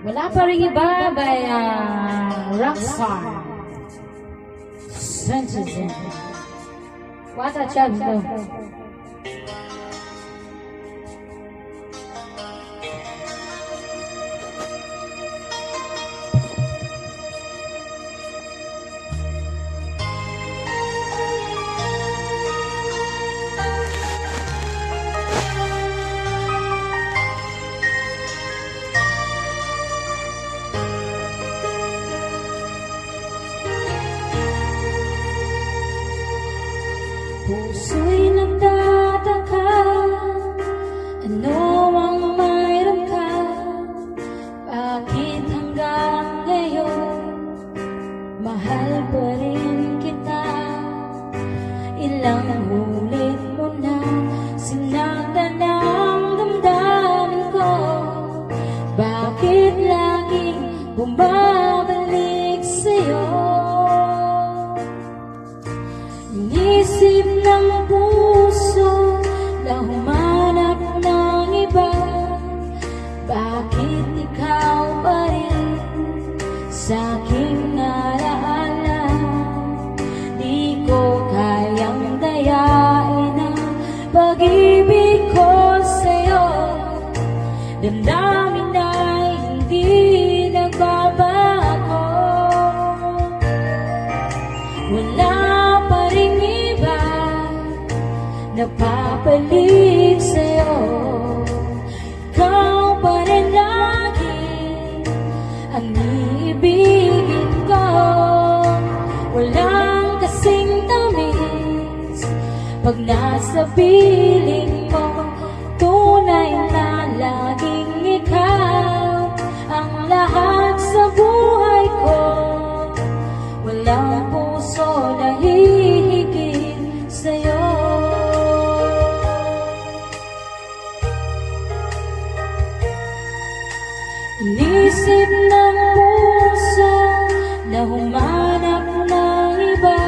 Wala pa rin iba by Rockstar Citizen. What a chance though. Puso'y nagtataka, ano ang mayroon ka? Bakit hanggang ngayon mahal pa rin kita? Ilang ulit mo na sinaktan ang damdamin ko. Bakit laging bumabalik sa'yo? Inisip ng puso na humanap ng iba. Bakit ikaw pa rin sa aking alaala? Di ko kayang dayain ang pag-ibig ko sa'yo. Damdamin ay hindi nagbabago. Wala napapalit sa'yo. Ikaw pa rin lagi ang iibigin ko. Walang kasing tamis pag nasa piling mo. Tunay na laging ikaw ang lahat sa buhay ko. Walang puso na hihigit sa'yo. Inisip ng puso na humanap ng iba.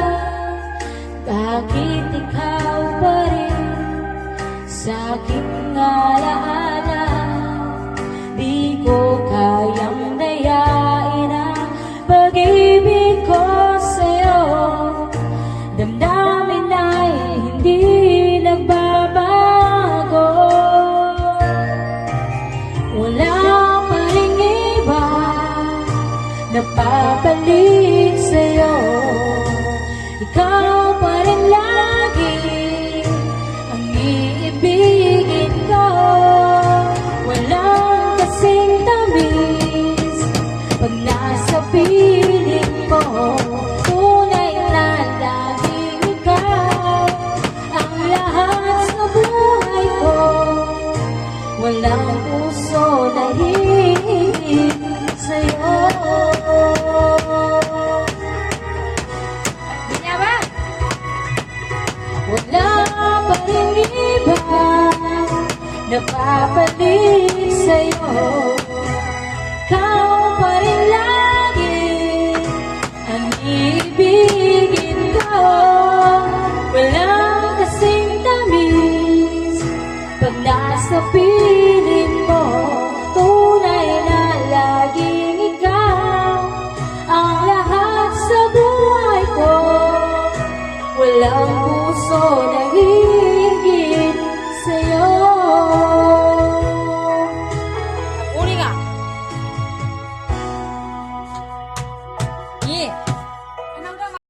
Bakit ikaw pa rin sa aking alaala? Di ko kayang dayain ang pag-ibig ko sa'yo. Damdamin ay hindi nagbabago. Wala napapalit sa'yo. Ikaw pa rin lagi ang iibigin ko. Walang kasing tamis pag nasa piling mo. Tunay na laging ikaw ang lahat sa buhay ko. Walang puso na hihigit sa'yo. Wala pa rin iba napapalit sa'yo. Ikaw pa rin lagi ang ibigin ko. Walang kasing tamis pag nasa piling